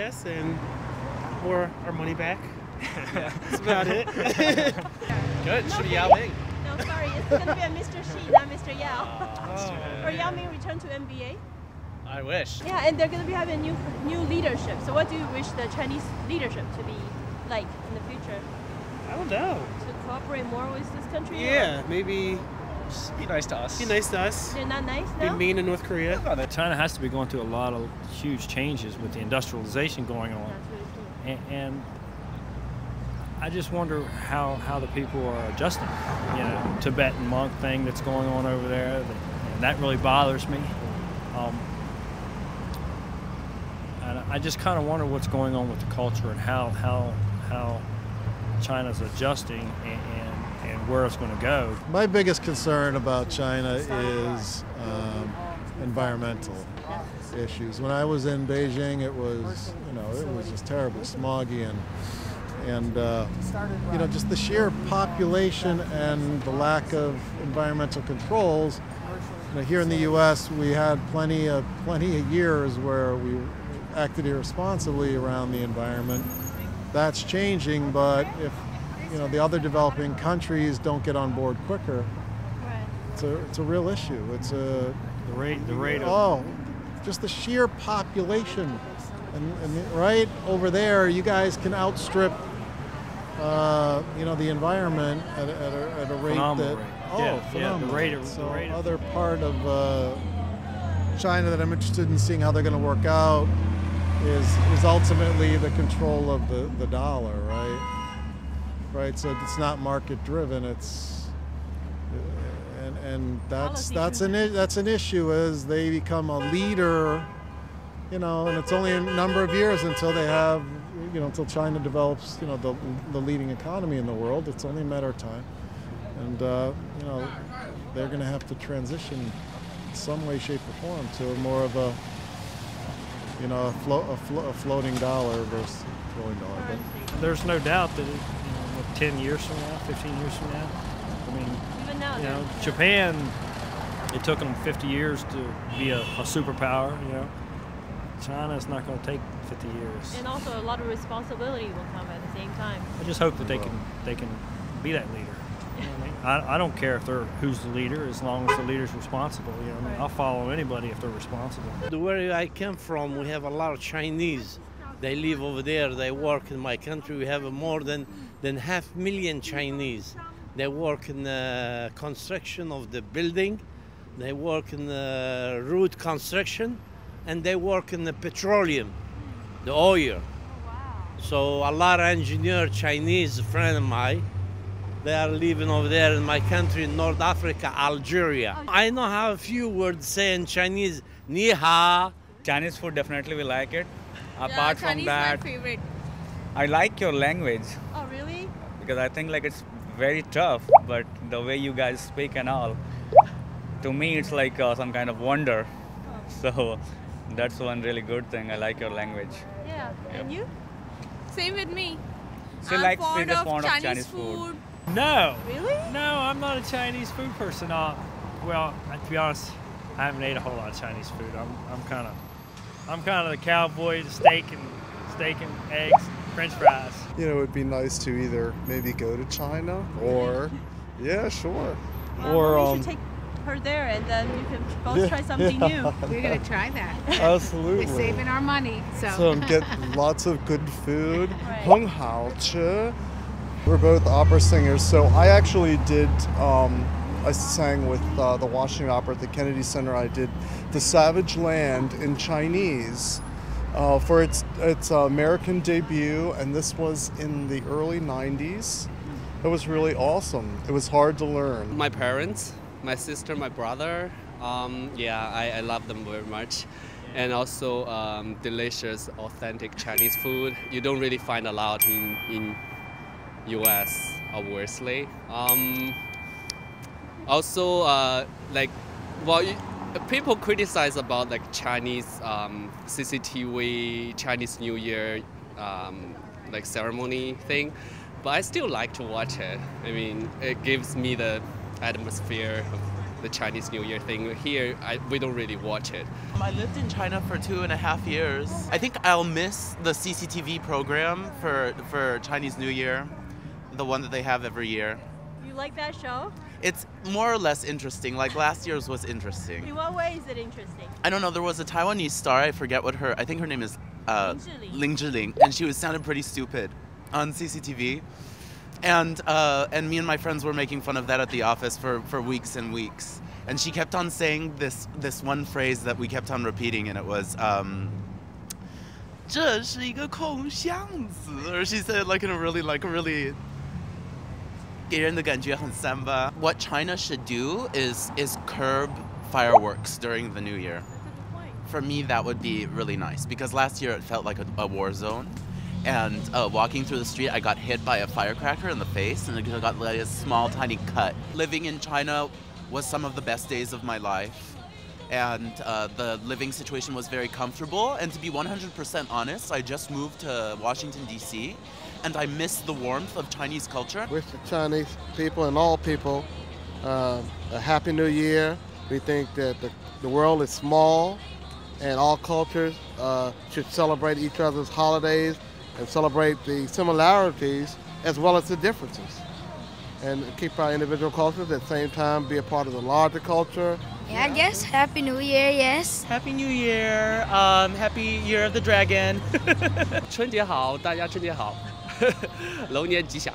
guess, and more our money back. That's about it. Good. No, Yao Ming. No, sorry. It's going to be a Mr. Xi, not Mr. Yao. Or Yao Ming return to NBA. I wish. Yeah, and they're going to be having new leadership. So what do you wish the Chinese leadership to be like in the future? I don't know. To cooperate more with this country? Yeah, maybe Just be nice to us. be nice to us. They're not nice Be now? mean to North Korea. China has to be going through a lot of huge changes with the industrialization going on. That's really true. And I just wonder how the people are adjusting. You know, Tibetan monk thing that's going on over there, and that really bothers me. And I just kind of wonder what's going on with the culture and how China's adjusting and where it's going to go. My biggest concern about China is environmental issues. When I was in Beijing, it was just terribly smoggy and just the sheer population and the lack of environmental controls. Here in the U.S., we had plenty of years where we acted irresponsibly around the environment. That's changing, but if the other developing countries don't get on board quicker, it's a real issue. It's a the rate of just the sheer population, and right over there, you guys can outstrip the environment at a rate phenomenal that rate. phenomenal. The rate So of other part of China that I'm interested in seeing how they're going to work out is ultimately the control of the dollar, right? So it's not market driven. It's and that's an issue as they become a leader, and it's only a number of years until they have, until China develops, the leading economy in the world. It's only a matter of time, and they're going to have to transition in some way, shape, or form to more of a floating dollar versus a flowing dollar. But there's no doubt that 10 years from now, 15 years from now, I mean, Even now, Japan, it took them 50 years to be a superpower. China's not going to take 50 years. and also a lot of responsibility will come at the same time. I just hope that they can be that leader. You know what I mean? I don't care if who's the leader, as long as the leader's responsible. I'll follow anybody if they're responsible. Where I came from, we have a lot of Chinese. They live over there. They work in my country. We have more than 500,000 Chinese. They work in the construction of the building. They work in the road construction, and they work in the petroleum, the oil. So a lot of engineer Chinese friend of mine, they are living over there in my country, in North Africa, Algeria. I know how a few words say in Chinese, ni hao. Chinese food, definitely we like it. Chinese Apart from that, my favorite. I like your language Oh, really? because I think it's very tough, but the way you guys speak and all, to me it's like some kind of wonder. So that's one really good thing. I like your language. Yeah. And you? Same with me. So I'm like fond pretty of fond of Chinese Chinese food. No. Really? No, I'm not a Chinese food person. Well, to be honest, I haven't ate a whole lot of Chinese food. I'm kind of the cowboy, the steak and eggs, French fries. It would be nice to either maybe go to China or, yeah, sure. Or you should take her there, and then you can both try something new. We're going to try that. Absolutely. We're saving our money. So get lots of good food. Right. 很好吃. We're both opera singers, so I actually did, I sang with the Washington Opera at the Kennedy Center. I did The Savage Land in Chinese for its American debut, and this was in the early 90s. It was really awesome. It was hard to learn. My parents, my sister, my brother, I love them very much. And also delicious, authentic Chinese food. You don't really find a lot in US, obviously. People criticize about Chinese CCTV, Chinese New Year ceremony thing, but I still like to watch it. I mean, it gives me the atmosphere of the Chinese New Year thing. Here, we don't really watch it. I lived in China for 2.5 years. I think I'll miss the CCTV program for Chinese New Year, the one that they have every year. You like that show? It's more or less interesting. Like last year's was interesting. In what way is it interesting? I don't know. There was a Taiwanese star. I forget what I think her name is Ling Zhiling, and she sounded pretty stupid on CCTV. And me and my friends were making fun of that at the office for weeks and weeks. And she kept on saying this one phrase that we kept on repeating, and it was 这是一个空箱子, or she said it like in a really 给人的感觉很samba. What China should do is curb fireworks during the New Year. For me, that would be really nice, because last year it felt like a war zone. And walking through the street, I got hit by a firecracker in the face, and I got like a small, tiny cut. Living in China was some of the best days of my life. And the living situation was very comfortable. And to be 100% honest, I just moved to Washington, D.C., and I miss the warmth of Chinese culture. Wish the Chinese people and all people a Happy New Year. We think that the world is small, and all cultures should celebrate each other's holidays and celebrate the similarities as well as the differences. And keep our individual cultures, at the same time be a part of the larger culture. Yeah, I guess Happy New Year, yes. Happy New Year, Happy Year of the Dragon. 春节好，大家春节好，龙年吉祥。